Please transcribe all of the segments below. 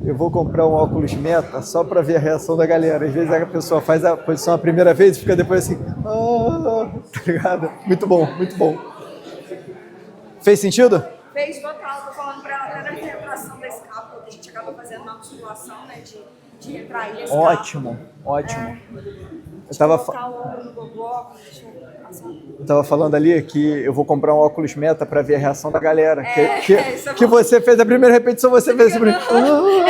eu vou comprar um óculos Meta só para ver a reação da galera. Às vezes a pessoa faz a posição a primeira vez e fica depois assim, tá ligado? Muito bom, muito bom. Fez sentido? Fez total, tô falando pra ela até da retração da escápula, que a gente acaba fazendo uma musculação, né, de retrair a escápula. Ótimo, ótimo. Colocar o ombro no gogó, deixa eu passar. Eu tava falando ali que eu vou comprar um óculos Meta para ver a reação da galera. Isso é que você fez a primeira repetição, você fez a primeira.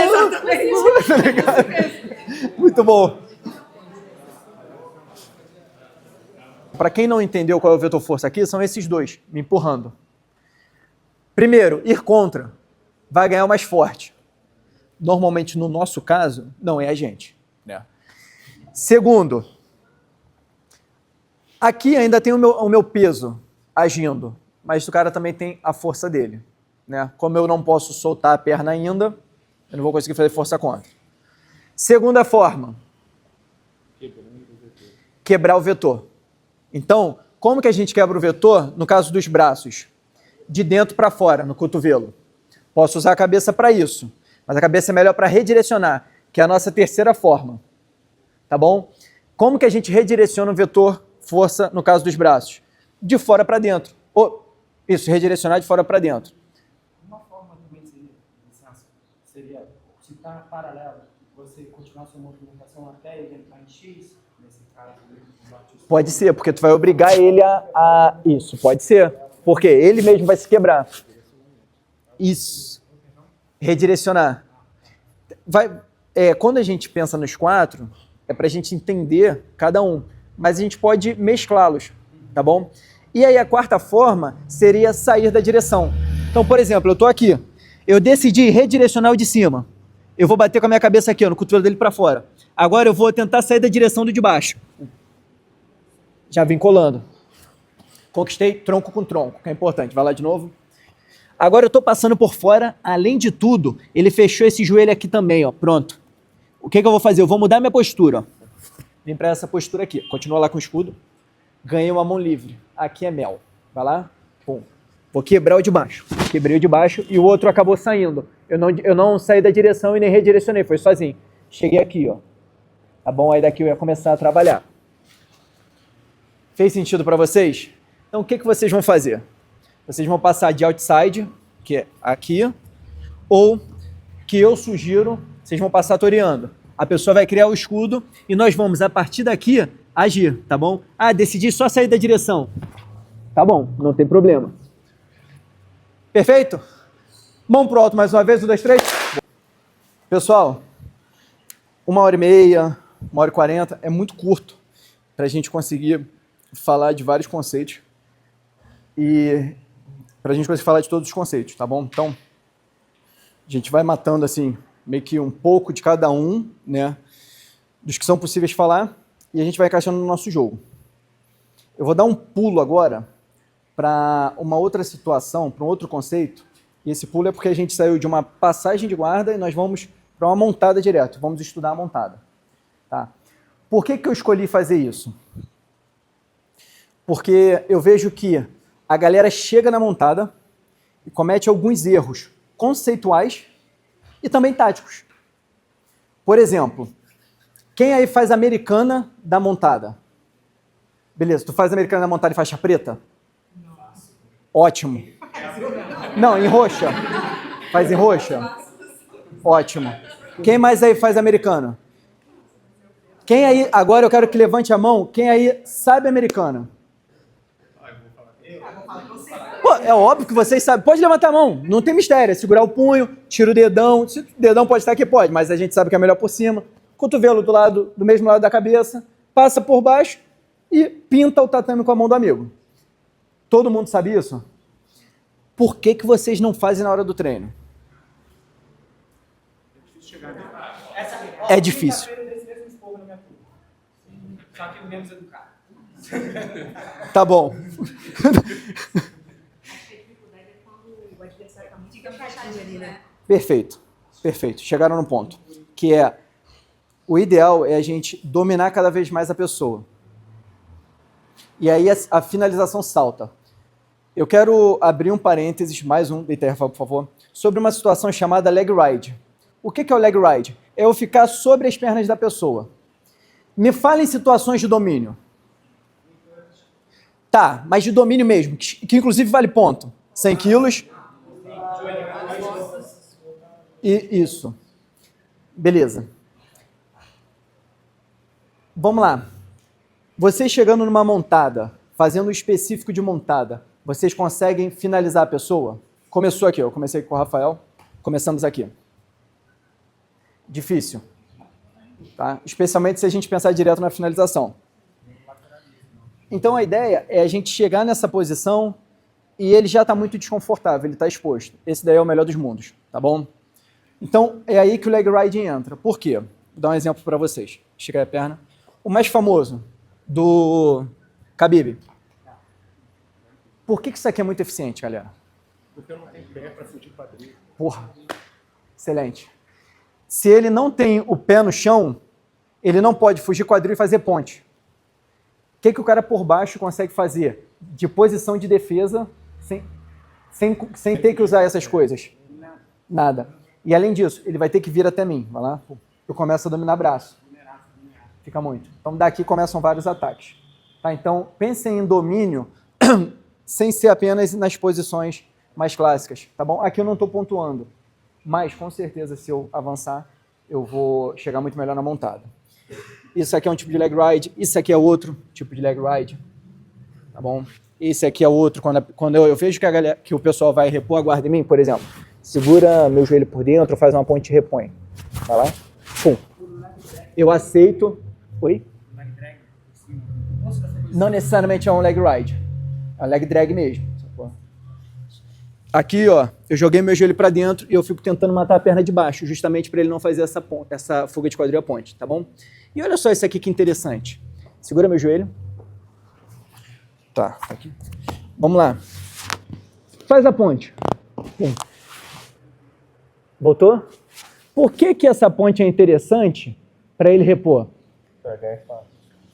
Exatamente. Muito bom. Para quem não entendeu qual é o vetor força aqui, são esses dois, me empurrando. Primeiro, ir contra vai ganhar o mais forte. Normalmente, no nosso caso, não é a gente. Segundo, aqui ainda tem o meu peso agindo, mas o cara também tem a força dele. Como eu não posso soltar a perna ainda, eu não vou conseguir fazer força contra. Segunda forma, quebrar o vetor. Então, como que a gente quebra o vetor no caso dos braços? De dentro para fora, no cotovelo. Posso usar a cabeça para isso, mas a cabeça é melhor para redirecionar, que é a nossa terceira forma. Tá bom? Como que a gente redireciona o vetor força no caso dos braços? De fora para dentro. Isso, redirecionar de fora para dentro. Uma forma também seria se está paralelo, você continuar sua movimentação até ele entrar em X, nesse caso. Pode ser, porque tu vai obrigar ele a... Isso, pode ser. Porque ele mesmo vai se quebrar. Isso. Redirecionar. Quando a gente pensa nos quatro, é para a gente entender cada um. Mas a gente pode mesclá-los, tá bom? E aí a quarta forma seria sair da direção. Então, por exemplo, eu estou aqui. Eu decidi redirecionar o de cima. Eu vou bater com a minha cabeça aqui, no cotovelo dele para fora. Agora eu vou tentar sair da direção do de baixo. Já vim colando. Conquistei tronco com tronco, que é importante. Vai lá de novo. Agora eu estou passando por fora. Além de tudo, ele fechou esse joelho aqui também, ó. Pronto. O que eu vou fazer? Eu vou mudar minha postura, ó. Vim para essa postura aqui. Continua lá com o escudo. Ganhei uma mão livre. Aqui é mel. Vai lá. Pum. Vou quebrar o de baixo. Quebrei o de baixo e o outro acabou saindo. Eu não saí da direção e nem redirecionei. Foi sozinho. Cheguei aqui, ó. Tá bom? Aí daqui eu ia começar a trabalhar. Fez sentido para vocês? Então, o que vocês vão fazer? Vocês vão passar de outside, que é aqui, ou, que eu sugiro, vocês vão passar toreando. A pessoa vai criar o escudo e nós vamos, a partir daqui, agir, tá bom? Decidi só sair da direção. Tá bom, não tem problema. Perfeito? Mão pro alto mais uma vez, 1, 2, 3. Pessoal, 1h30, 1h40 é muito curto para a gente conseguir falar de vários conceitos e para a gente conseguir falar de todos os conceitos, tá bom? Então, a gente vai matando assim, meio que um pouco de cada um, né, dos que são possíveis de falar e a gente vai encaixando no nosso jogo. Eu vou dar um pulo agora para uma outra situação, para um outro conceito, e esse pulo é porque a gente saiu de uma passagem de guarda e nós vamos para uma montada direto, vamos estudar a montada. Tá? Por que eu escolhi fazer isso? Porque eu vejo que a galera chega na montada e comete alguns erros conceituais e também táticos. Por exemplo, quem aí faz americana da montada? Beleza, tu faz americana da montada e faixa preta? Ótimo. Não, em roxa. Faz em roxa? Ótimo. Quem mais aí faz americana? Quem aí, agora eu quero que levante a mão, quem aí sabe americana? Pô, é óbvio que vocês sabem. Pode levantar a mão, não tem mistério. É segurar o punho, tira o dedão. Se o dedão pode estar aqui, pode, mas a gente sabe que é melhor por cima. Cotovelo do mesmo lado da cabeça, passa por baixo e pinta o tatame com a mão do amigo. Todo mundo sabe isso? Por que vocês não fazem na hora do treino? É difícil. Só que menos educado. Tá bom. Perfeito, perfeito. Chegaram no ponto. Que é, o ideal é a gente dominar cada vez mais a pessoa. E aí a finalização salta. Eu quero abrir um parênteses, mais um, Deiterra, por favor, sobre uma situação chamada leg ride. O que é o leg ride? É eu ficar sobre as pernas da pessoa. Me fala em situações de domínio. Tá, mas de domínio mesmo, que inclusive vale ponto. 100 quilos. E isso. Beleza. Vamos lá. Vocês chegando numa montada, fazendo o específico de montada, vocês conseguem finalizar a pessoa? Começou aqui, eu comecei com o Rafael. Começamos aqui. Difícil. Tá? Especialmente se a gente pensar direto na finalização. Então a ideia é a gente chegar nessa posição e ele já está muito desconfortável, ele está exposto. Esse daí é o melhor dos mundos, tá bom? Então é aí que o leg ride entra. Por quê? Vou dar um exemplo para vocês. Esticar a perna. O mais famoso do Khabib. Por que isso aqui é muito eficiente, galera? Porque eu não tenho pé para fugir quadril. Porra, excelente. Se ele não tem o pé no chão, ele não pode fugir quadril e fazer ponte. O que o cara por baixo consegue fazer? De posição de defesa, sem ter que usar essas coisas? Nada. E além disso, ele vai ter que vir até mim. Vai lá, eu começo a dominar braço. Fica muito. Então daqui começam vários ataques. Tá? Então pensem em domínio sem ser apenas nas posições mais clássicas. Tá bom? Aqui eu não estou pontuando. Mas, com certeza, se eu avançar, eu vou chegar muito melhor na montada. Isso aqui é um tipo de leg ride, isso aqui é outro tipo de leg ride, tá bom? Esse aqui é outro, quando eu vejo que o pessoal vai repor a guarda em mim, por exemplo, segura meu joelho por dentro, faz uma ponte e repõe. Vai lá, pum. Eu aceito... Oi? Não necessariamente é um leg ride, é um leg drag mesmo. Aqui, ó, eu joguei meu joelho para dentro e eu fico tentando matar a perna de baixo, justamente para ele não fazer essa fuga de quadril à ponte, tá bom? E olha só isso aqui que interessante. Segura meu joelho. Tá, aqui. Vamos lá. Faz a ponte. Voltou? Por que essa ponte é interessante para ele repor? Para ganhar espaço.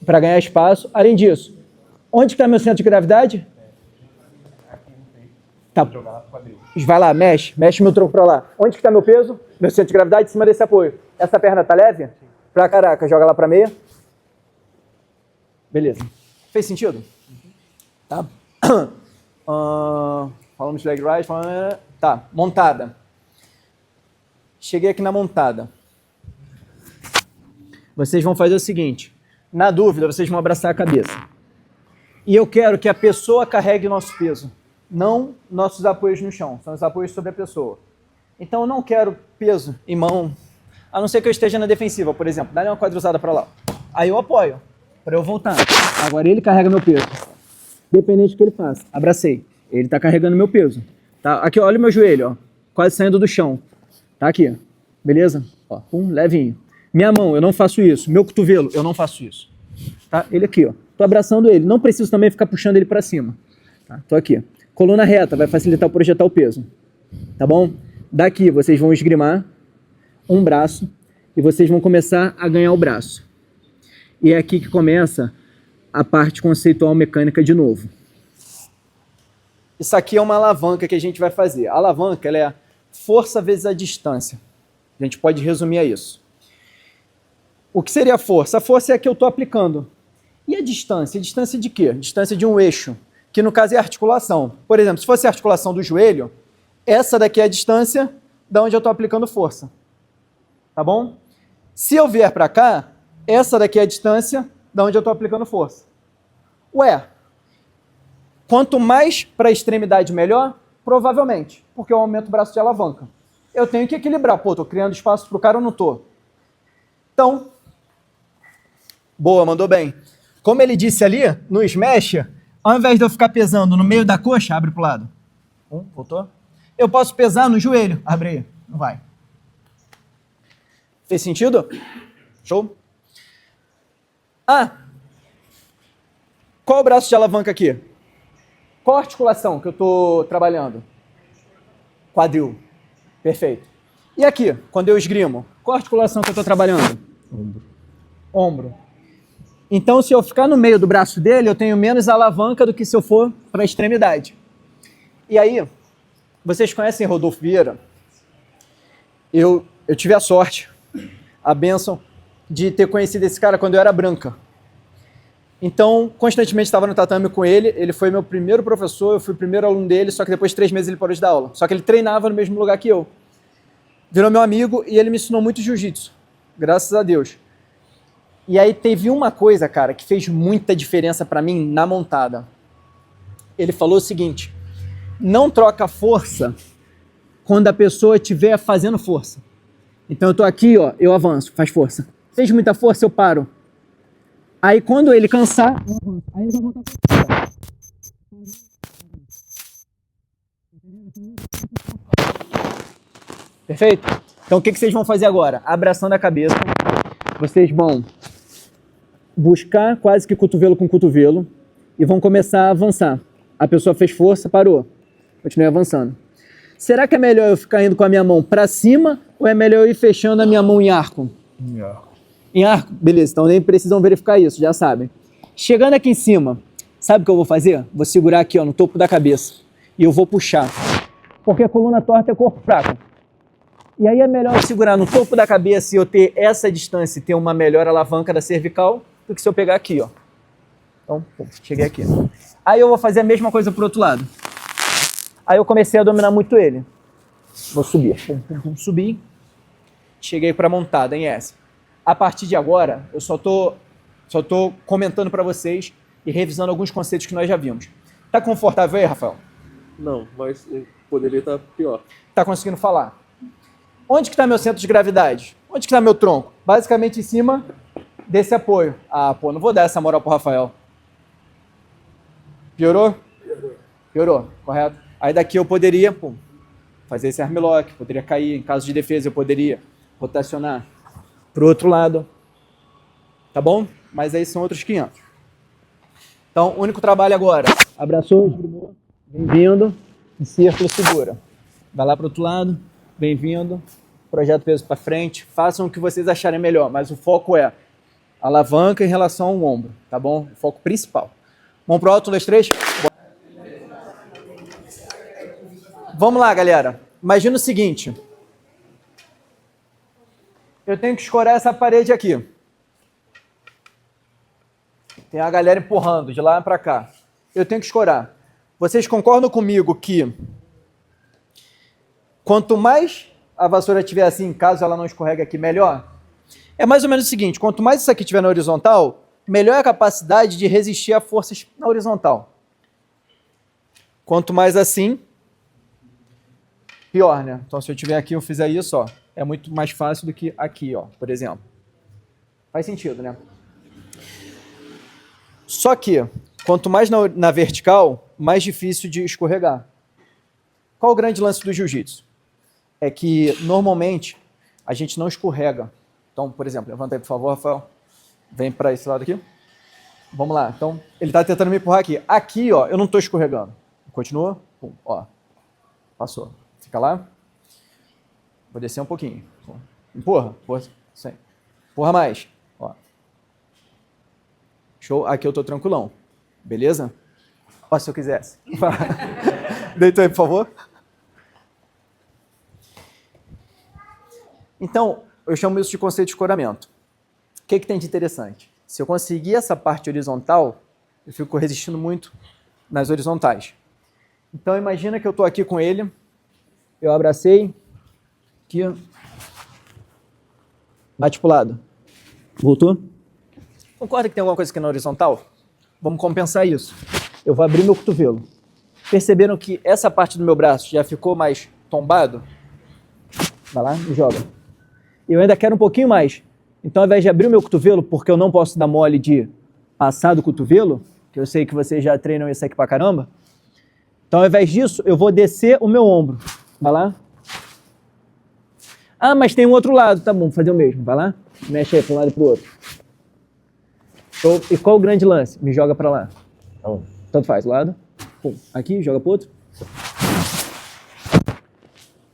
Para ganhar espaço. Além disso, onde está meu centro de gravidade? Tá. Vai lá, mexe meu tronco para lá. Onde que está meu peso? Meu centro de gravidade em cima desse apoio. Essa perna tá leve? Pra caraca, joga lá para meia. Beleza. Fez sentido? Tá. Falamos de leg ride. Tá, montada. Cheguei aqui na montada. Vocês vão fazer o seguinte. Na dúvida, vocês vão abraçar a cabeça. E eu quero que a pessoa carregue o nosso peso. Não nossos apoios no chão, são os apoios sobre a pessoa. Então eu não quero peso em mão, a não ser que eu esteja na defensiva, por exemplo. Dá-lhe uma quadruzada para lá. Aí eu apoio, para eu voltar. Agora ele carrega meu peso. Dependente do que ele faça. Abracei. Ele está carregando meu peso. Tá? Aqui, olha o meu joelho, ó, quase saindo do chão. Tá aqui, beleza? Ó, levinho. Minha mão, eu não faço isso. Meu cotovelo, eu não faço isso. Tá? Ele aqui, ó. Tô abraçando ele. Não preciso também ficar puxando ele para cima. Tá? Tô aqui. Coluna reta, vai facilitar o projetar o peso. Tá bom? Daqui vocês vão esgrimar um braço e vocês vão começar a ganhar o braço. E é aqui que começa a parte conceitual mecânica de novo. Isso aqui é uma alavanca que a gente vai fazer. A alavanca ela é a força vezes a distância. A gente pode resumir a isso. O que seria a força? A força é a que eu estou aplicando. E a distância? A distância de quê? A distância de um eixo, que no caso é a articulação. Por exemplo, se fosse a articulação do joelho, essa daqui é a distância de onde eu estou aplicando força. Tá bom? Se eu vier para cá, essa daqui é a distância de onde eu estou aplicando força. Ué, quanto mais para a extremidade, melhor? Provavelmente, porque eu aumento o braço de alavanca. Eu tenho que equilibrar. Pô, estou criando espaço para o cara ou não estou? Então, boa, mandou bem. Como ele disse ali, no smash, ao invés de eu ficar pesando no meio da coxa, abre para o lado. Voltou? Eu posso pesar no joelho. Abre aí. Não vai. Fez sentido? Show? Qual o braço de alavanca aqui? Qual a articulação que eu estou trabalhando? Quadril. Perfeito. E aqui, quando eu esgrimo, qual a articulação que eu estou trabalhando? Ombro. Então, se eu ficar no meio do braço dele, eu tenho menos alavanca do que se eu for para a extremidade. E aí, vocês conhecem Rodolfo Vieira? Eu eu tive a sorte, a bênção, de ter conhecido esse cara quando eu era branca. Então, constantemente estava no tatame com ele, ele foi meu primeiro professor, eu fui o primeiro aluno dele, só que depois de 3 meses ele parou de dar aula. Só que ele treinava no mesmo lugar que eu. Virou meu amigo e ele me ensinou muito jiu-jitsu, graças a Deus. E aí teve uma coisa, cara, que fez muita diferença para mim na montada. Ele falou o seguinte: não troca força quando a pessoa estiver fazendo força. Então eu tô aqui, ó, eu avanço, faz força. Fez muita força, eu paro. Aí quando ele cansar, eu avanço. Aí ele vai voltar pra força. Perfeito? Então o que vocês vão fazer agora? Abraçando a cabeça, vocês vão buscar quase que cotovelo com cotovelo e vão começar a avançar. A pessoa fez força, parou. Continue avançando. Será que é melhor eu ficar indo com a minha mão para cima ou é melhor eu ir fechando a minha mão em arco? Em arco. Em arco? Beleza, então nem precisam verificar isso, já sabem. Chegando aqui em cima, sabe o que eu vou fazer? Vou segurar aqui, ó, no topo da cabeça e eu vou puxar. Porque a coluna torta é corpo fraco. E aí é melhor eu segurar no topo da cabeça e eu ter essa distância e ter uma melhor alavanca da cervical do que se eu pegar aqui, ó. Então, cheguei aqui. Aí eu vou fazer a mesma coisa pro outro lado. Aí eu comecei a dominar muito ele. Vou subir. Subi. Cheguei para montada em S. A partir de agora, eu só tô comentando para vocês e revisando alguns conceitos que nós já vimos. Tá confortável aí, Rafael? Não, mas poderia estar pior. Tá conseguindo falar? Onde que está meu centro de gravidade? Onde que está meu tronco? Basicamente em cima desse apoio. Ah, pô, não vou dar essa moral pro Rafael. Piorou? Piorou, correto? Aí daqui eu poderia, pô, fazer esse armlock, poderia cair. Em caso de defesa eu poderia rotacionar pro outro lado. Tá bom? Mas aí são outros 500. Então, o único trabalho agora. Abraçou, esgrumou. Bem-vindo. Em círculo, segura. Vai lá pro outro lado. Bem-vindo. Projeto peso para frente. Façam o que vocês acharem melhor, mas o foco é alavanca em relação ao ombro, tá bom? O foco principal. Vamos pro alto, 1, 2, 3. Vamos lá, galera. Imagina o seguinte. Eu tenho que escorar essa parede aqui. Tem a galera empurrando de lá para cá. Eu tenho que escorar. Vocês concordam comigo que quanto mais a vassoura estiver assim, caso ela não escorregue aqui, melhor? É mais ou menos o seguinte, quanto mais isso aqui estiver na horizontal, melhor é a capacidade de resistir a forças na horizontal. Quanto mais assim, pior, né? Então se eu tiver aqui e eu fizer isso, ó, é muito mais fácil do que aqui, ó, por exemplo. Faz sentido, né? Só que, quanto mais na vertical, mais difícil de escorregar. Qual o grande lance do jiu-jitsu? É que, normalmente, a gente não escorrega. Então, por exemplo, levanta aí, por favor, Rafael. Vem para esse lado aqui. Vamos lá. Então, ele está tentando me empurrar aqui. Aqui, ó, eu não estou escorregando. Continua. Pum, ó. Passou. Fica lá. Vou descer um pouquinho. Empurra. Sim. Empurra mais. Ó. Show. Aqui eu estou tranquilão. Beleza? Ó, se eu quisesse. Deita aí, por favor. Então, eu chamo isso de conceito de escoramento. O que tem de interessante? Se eu conseguir essa parte horizontal, eu fico resistindo muito nas horizontais. Então, imagina que eu estou aqui com ele, eu abracei, aqui, bate pro lado. Voltou? Concorda que tem alguma coisa aqui na horizontal? Vamos compensar isso. Eu vou abrir meu cotovelo. Perceberam que essa parte do meu braço já ficou mais tombado? Vai lá e joga. Eu ainda quero um pouquinho mais. Então, ao invés de abrir o meu cotovelo, porque eu não posso dar mole de passar do cotovelo, que eu sei que vocês já treinam isso aqui pra caramba, então, ao invés disso, eu vou descer o meu ombro. Vai lá. Ah, mas tem um outro lado. Tá bom, vou fazer o mesmo. Vai lá. Mexe aí para um lado e pro outro. E qual o grande lance? Me joga para lá. Tanto faz. Lado. Pum. Aqui, joga pro outro.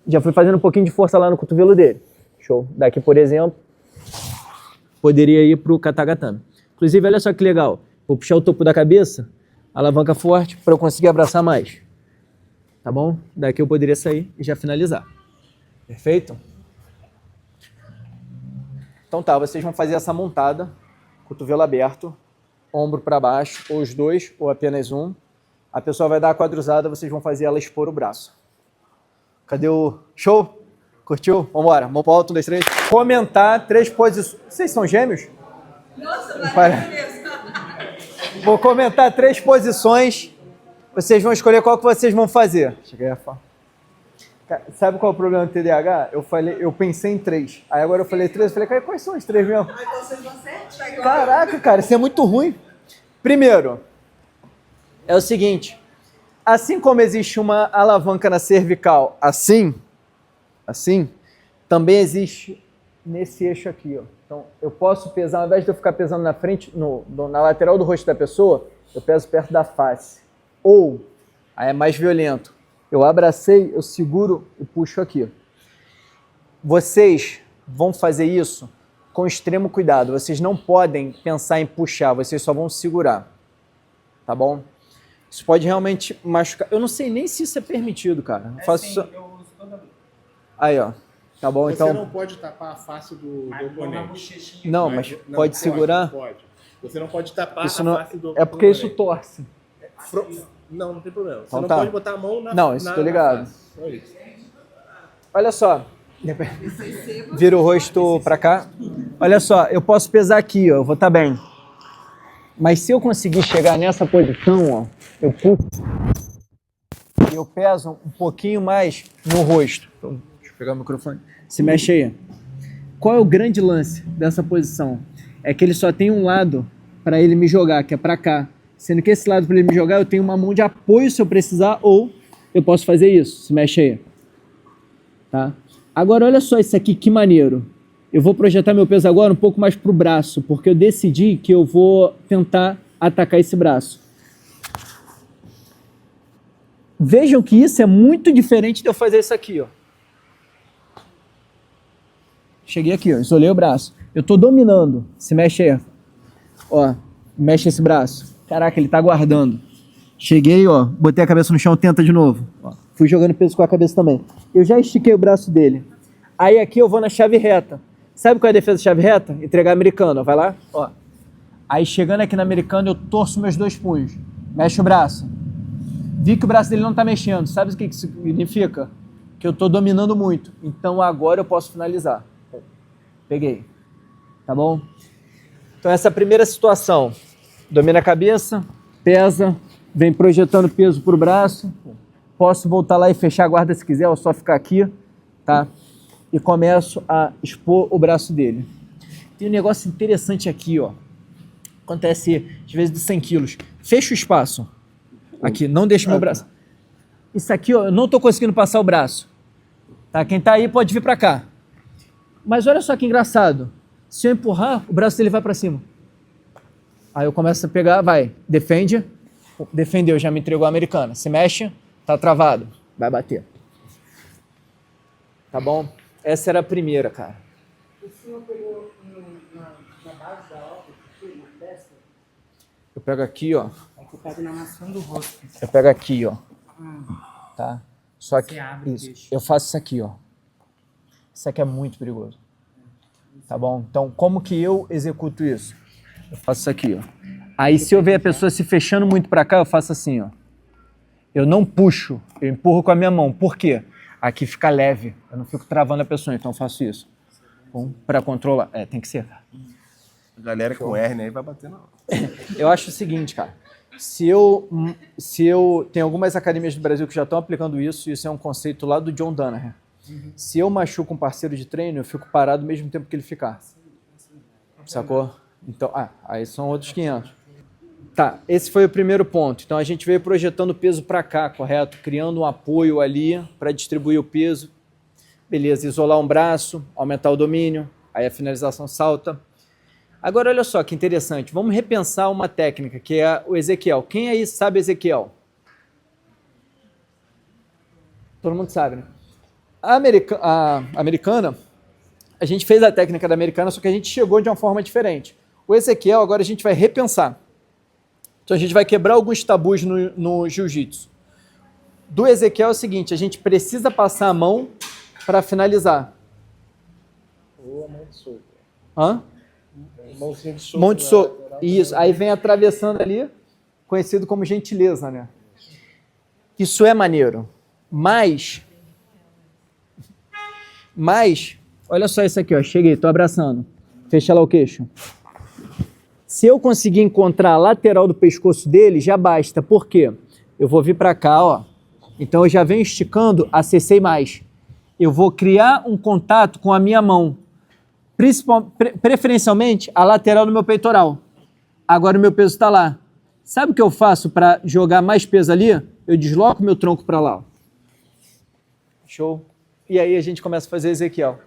Já fui fazendo um pouquinho de força lá no cotovelo dele. Show. Daqui, por exemplo, poderia ir pro katagatame. Inclusive, olha só que legal. Vou puxar o topo da cabeça, alavanca forte, para eu conseguir abraçar mais. Tá bom? Daqui eu poderia sair e já finalizar. Perfeito? Então tá, vocês vão fazer essa montada, cotovelo aberto, ombro para baixo, ou os dois, ou apenas um. A pessoa vai dar a quadruzada, vocês vão fazer ela expor o braço. Cadê o show? Curtiu? Vambora, vamos para o alto, 1, 2, 3. Comentar 3 posições. Vocês são gêmeos? Nossa, maravilhoso. Vou comentar 3 posições. Vocês vão escolher qual que vocês vão fazer. Cheguei a falar. Sabe qual é o problema do TDAH? Eu pensei em 3. Aí agora eu falei 3, eu falei, cara, quais são as 3 mesmo? Aí vocês vão certo? Caraca, cara, isso é muito ruim. Primeiro, é o seguinte, assim como existe uma alavanca na cervical, assim, também existe nesse eixo aqui, ó. Então, eu posso pesar, ao invés de eu ficar pesando na frente, na lateral do rosto da pessoa, eu peso perto da face. Ou, aí é mais violento, eu abracei, eu seguro e puxo aqui. Vocês vão fazer isso com extremo cuidado. Vocês não podem pensar em puxar, vocês só vão segurar. Tá bom? Isso pode realmente machucar. Eu não sei nem se isso é permitido, cara. Eu faço sim, eu uso toda vez. Aí, ó. Tá bom, Você então. não pode tapar a face do oponente. bochechinha. Não, mas pode segurar. Pode. Você não pode tapar Isso a não... face do É porque oponente. isso torce. Não, não tem problema. Você Então não tá. pode botar a mão na Não, isso tô ligado. face. Só isso. Olha só. Vira o rosto pra cá. Olha só, eu posso pesar aqui, ó. Eu vou estar bem. Mas se eu conseguir chegar nessa posição, ó, eu puxo e eu peso um pouquinho mais no rosto. Então, deixa eu pegar o microfone. Se mexe aí. Qual é o grande lance dessa posição? É que ele só tem um lado para ele me jogar, que é para cá. Sendo que esse lado para ele me jogar, eu tenho uma mão de apoio se eu precisar, ou eu posso fazer isso. Se mexe aí. Tá? Agora, olha só isso aqui, que maneiro. Eu vou projetar meu peso agora um pouco mais para o braço, porque eu decidi que eu vou tentar atacar esse braço. Vejam que isso é muito diferente de eu fazer isso aqui, ó. Cheguei aqui, ó, isolei o braço. Eu tô dominando. Se mexe aí. Ó, mexe esse braço. Caraca, ele tá aguardando. Cheguei, ó, botei a cabeça no chão, tenta de novo. Ó, fui jogando peso com a cabeça também. Eu já estiquei o braço dele. Aí aqui eu vou na chave reta. Sabe qual é a defesa de chave reta? Entregar americano, ó, vai lá, ó. Aí chegando aqui na americana, eu torço meus 2 punhos. Mexe o braço. Vi que o braço dele não tá mexendo. Sabe o que isso significa? Que eu tô dominando muito. Então agora eu posso finalizar. Peguei. Tá bom? Então essa é a primeira situação. Domina a cabeça, pesa, vem projetando peso pro braço. Posso voltar lá e fechar a guarda se quiser, ou só ficar aqui, tá? E começo a expor o braço dele. Tem um negócio interessante aqui, ó. Acontece às vezes de 100 quilos. Fecha o espaço. Aqui, não deixa meu braço. Isso aqui, ó, eu não tô conseguindo passar o braço. Tá? Quem tá aí pode vir pra cá. Mas olha só que engraçado. Se eu empurrar, o braço dele vai pra cima. Aí eu começo a pegar, vai, defende. Defendeu, já me entregou a americana. Se mexe, tá travado. Vai bater. Tá bom? Essa era a primeira, cara. O senhor pegou na base da obra, na testa? Eu pego aqui, ó. Aí eu pego na maçã do rosto. Eu pego aqui, ó. Tá? Só que Você abre isso. e deixa. Eu faço isso aqui, ó. Isso aqui é muito perigoso. Tá bom? Então, como que eu executo isso? Eu faço isso aqui, ó. Aí, se eu ver a pessoa se fechando muito pra cá, eu faço assim, ó. Eu não puxo, eu empurro com a minha mão. Por quê? Aqui fica leve. Eu não fico travando a pessoa, então eu faço isso. Pra controlar. É, tem que ser. A galera com hérnia aí vai bater na hora. Eu acho o seguinte, cara. Se eu tem algumas academias do Brasil que já estão aplicando isso, e isso é um conceito lá do John Danaher. Se eu machuco um parceiro de treino, eu fico parado o mesmo tempo que ele ficar. Sacou? Então, aí são outros 500. Tá, esse foi o primeiro ponto. Então a gente veio projetando o peso para cá, correto? Criando um apoio ali para distribuir o peso. Beleza, isolar um braço, aumentar o domínio, aí a finalização salta. Agora olha só que interessante, vamos repensar uma técnica que é o Ezequiel. Quem aí sabe Ezequiel? Todo mundo sabe, né? A americana, a gente fez a técnica da americana, só que a gente chegou de uma forma diferente. O Ezequiel, agora a gente vai repensar. Então a gente vai quebrar alguns tabus no jiu-jitsu. Do Ezequiel é o seguinte, a gente precisa passar a mão para finalizar. Ou a mão solta. Hã? Mãozinha de soco. Mão de soco. Isso. Aí vem atravessando ali, conhecido como gentileza, né? Isso é maneiro. Mas, olha só isso aqui, ó. Cheguei, tô abraçando. Fecha lá o queixo. Se eu conseguir encontrar a lateral do pescoço dele, já basta. Por quê? Eu vou vir para cá, ó. Então eu já venho esticando, acessei mais. Eu vou criar um contato com a minha mão. Preferencialmente, a lateral do meu peitoral. Agora o meu peso está lá. Sabe o que eu faço para jogar mais peso ali? Eu desloco meu tronco para lá. Ó. Show. E aí a gente começa a fazer Ezequiel.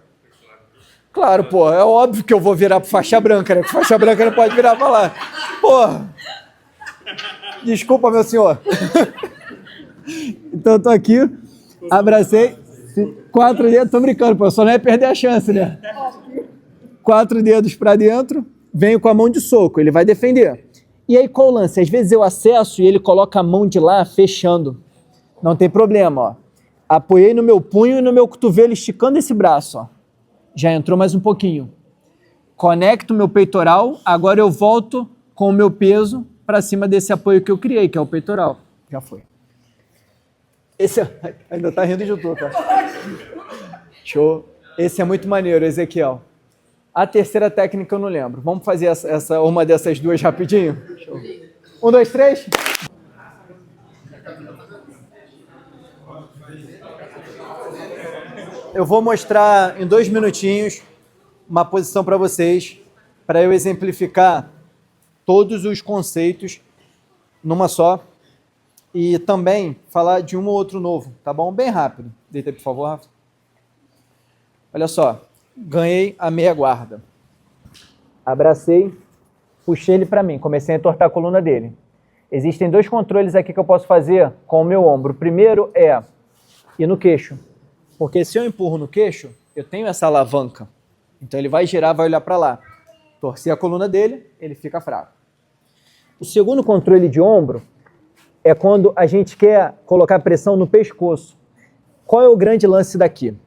Claro, pô, é óbvio que eu vou virar pro faixa branca, né? Porque faixa branca não pode virar pra lá. Porra. Desculpa, meu senhor. Então eu tô aqui, abracei, 4 dedos, tô brincando, pô, só não é perder a chance, né? 4 dedos pra dentro, venho com a mão de soco, ele vai defender. E aí qual o lance? Às vezes eu acesso e ele coloca a mão de lá fechando. Não tem problema, ó. Apoiei no meu punho e no meu cotovelo, esticando esse braço, ó. Já entrou mais um pouquinho. Conecto meu peitoral, agora eu volto com o meu peso para cima desse apoio que eu criei, que é o peitoral. Já foi. Esse ainda tá rindo de tudo, tá? Show. Esse é muito maneiro, Ezequiel. A terceira técnica eu não lembro. Vamos fazer uma dessas duas rapidinho? Show. 1, 2, 3. Eu vou mostrar em 2 minutinhos uma posição para vocês, para eu exemplificar todos os conceitos numa só e também falar de um ou outro novo, tá bom? Bem rápido. Deita aí, por favor, Rafa. Olha só, ganhei a meia guarda. Abracei, puxei ele para mim, comecei a entortar a coluna dele. Existem 2 controles aqui que eu posso fazer com o meu ombro. O primeiro é ir no queixo. Porque se eu empurro no queixo, eu tenho essa alavanca. Então ele vai girar, vai olhar para lá. Torcer a coluna dele, ele fica fraco. O segundo controle de ombro é quando a gente quer colocar pressão no pescoço. Qual é o grande lance daqui?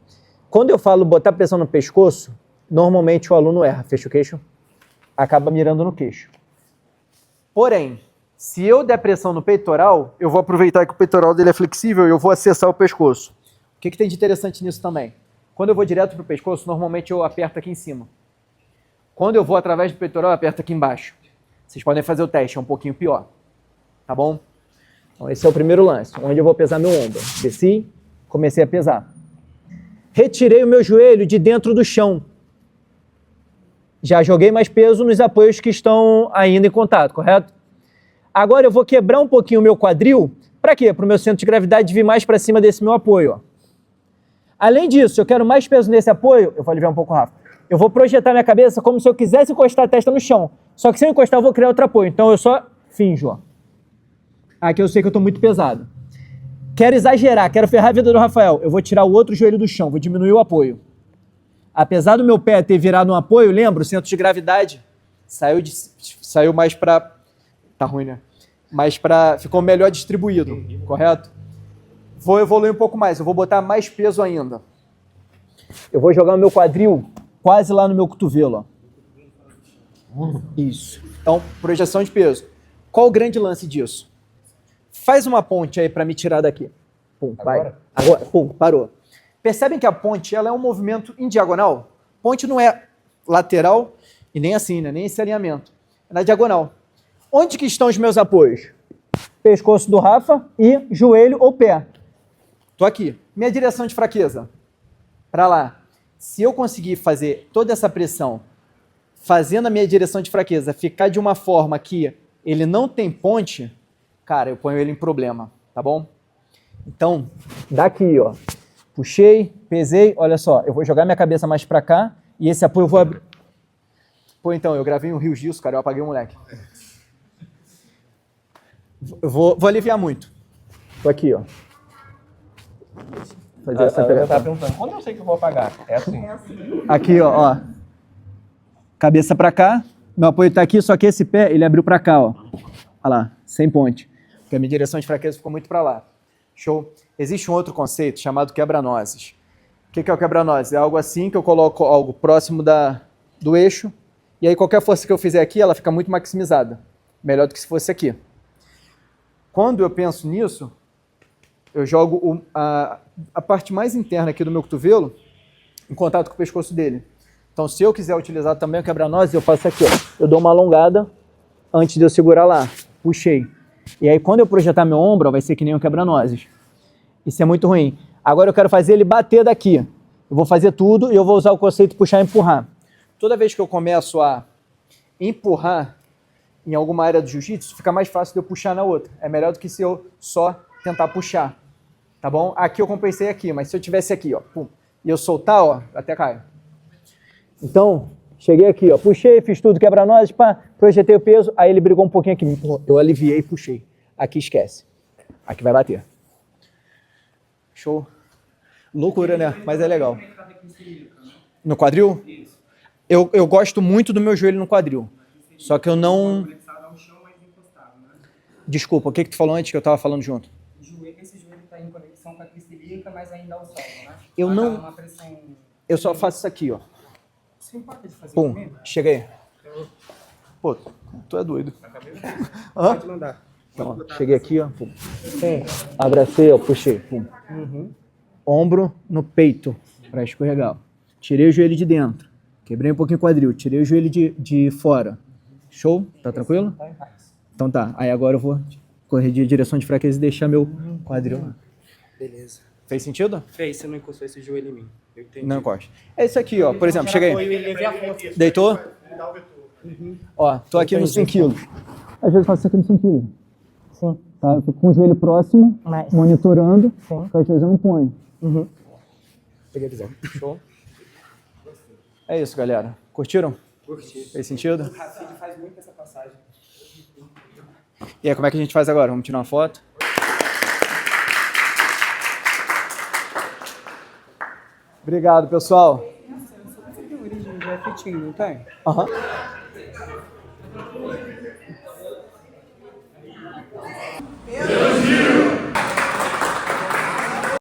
Quando eu falo botar pressão no pescoço, normalmente o aluno erra. Fecha o queixo, acaba mirando no queixo. Porém, se eu der pressão no peitoral, eu vou aproveitar que o peitoral dele é flexível e eu vou acessar o pescoço. O que tem de interessante nisso também? Quando eu vou direto para o pescoço, normalmente eu aperto aqui em cima. Quando eu vou através do peitoral, eu aperto aqui embaixo. Vocês podem fazer o teste, é um pouquinho pior. Tá bom? Então esse é o primeiro lance, onde eu vou pesar meu ombro. Desci, comecei a pesar. Retirei o meu joelho de dentro do chão. Já joguei mais peso nos apoios que estão ainda em contato, correto? Agora eu vou quebrar um pouquinho o meu quadril. Para quê? Para o meu centro de gravidade vir mais para cima desse meu apoio, ó. Além disso, eu quero mais peso nesse apoio, eu vou aliviar um pouco, Rafa. Eu vou projetar minha cabeça como se eu quisesse encostar a testa no chão. Só que se eu encostar, eu vou criar outro apoio. Então eu só finjo, ó. Aqui eu sei que eu estou muito pesado. Quero exagerar, quero ferrar a vida do Rafael. Eu vou tirar o outro joelho do chão, vou diminuir o apoio. Apesar do meu pé ter virado um apoio, lembra, o centro de gravidade saiu mais para... Tá ruim, né? Mais para... Ficou melhor distribuído, correto? Vou evoluir um pouco mais, eu vou botar mais peso ainda. Eu vou jogar o meu quadril quase lá no meu cotovelo, ó. Isso. Então, projeção de peso. Qual o grande lance disso? Faz uma ponte aí para me tirar daqui. Pum, vai. Agora, pum, parou. Percebem que a ponte ela é um movimento em diagonal? Ponte não é lateral e nem assim, né? Nem esse alinhamento. É na diagonal. Onde que estão os meus apoios? Pescoço do Rafa e joelho ou pé. Tô aqui. Minha direção de fraqueza. Para lá. Se eu conseguir fazer toda essa pressão, fazendo a minha direção de fraqueza ficar de uma forma que ele não tem ponte, cara, eu ponho ele em problema, tá bom? Então, daqui, ó. Puxei, pesei, olha só, eu vou jogar minha cabeça mais para cá e esse apoio eu vou abrir. Pô, então, eu gravei um rios disso, cara, eu apaguei o moleque. Eu vou aliviar muito. Tô aqui, ó. Fazer essa Eu tava perguntando, quando eu sei que eu vou apagar? É assim. Aqui, ó. Cabeça pra cá, meu apoio tá aqui, só que esse pé, ele abriu pra cá, ó. Olha lá, sem ponte. Porque a minha direção de fraqueza ficou muito pra lá. Show? Existe um outro conceito chamado quebra-nozes. O que é o quebra-nozes? É algo assim que eu coloco algo próximo do eixo. E aí qualquer força que eu fizer aqui, ela fica muito maximizada. Melhor do que se fosse aqui. Quando eu penso nisso, eu jogo a parte mais interna aqui do meu cotovelo em contato com o pescoço dele. Então, se eu quiser utilizar também o quebra-nozes, eu faço aqui, ó. Eu dou uma alongada antes de eu segurar lá. Puxei. E aí, quando eu projetar meu ombro, vai ser que nem um quebra-nozes. Isso é muito ruim. Agora eu quero fazer ele bater daqui. Eu vou fazer tudo e eu vou usar o conceito de puxar e empurrar. Toda vez que eu começo a empurrar em alguma área do jiu-jitsu, fica mais fácil de eu puxar na outra. É melhor do que se eu só tentar puxar. Tá bom? Aqui eu compensei aqui, mas se eu tivesse aqui, ó, pum, e eu soltar, ó, até caio. Então, cheguei aqui, ó, puxei, fiz tudo, quebra-nozes, pá, projetei o peso, aí ele brigou um pouquinho aqui, eu aliviei e puxei. Aqui esquece. Aqui vai bater. Show. Loucura, né? Mas é legal. No quadril? Eu gosto muito do meu joelho no quadril. Só que eu não... Desculpa, o que tu falou antes que eu tava falando junto? Esse joelho está em conexão com a cristilica, mas ainda ao solo, né? Eu não... Uma pressão... Eu só faço isso aqui, ó. Você importa de fazer Pum, comigo? cheguei. Pô, tu é doido. Pode mandar. Então, ó, cheguei aqui, ó. Pum. Abracei, ó, puxei. Pum. Ombro no peito, para escorregar. Ó. Tirei o joelho de dentro. Quebrei um pouquinho o quadril. Tirei o joelho de fora. Show? Tá tranquilo? Então tá. Aí agora eu vou corrigir a direção de fraqueza e deixar meu quadril lá. Beleza. Fez sentido? Fez, você não encostou esse joelho em mim. Eu entendi. Não encosta. É isso aqui, ó. Por exemplo, cheguei. Deitou? Ó, tô aqui nos 100 quilos. Às vezes eu faço isso aqui nos 100 quilos. Sim. Tá? Eu fico com o joelho próximo, Mas- monitorando, Sim. que às vezes eu não ponho. Peguei a visão. Show. É isso, galera. Curtiram? Curti. Fez sentido? O Rafid faz muito essa passagem. E aí, como é que a gente faz agora? Vamos tirar uma foto? Obrigado, pessoal. Nossa, eu sou de origem de F-Team, não tem? Aham.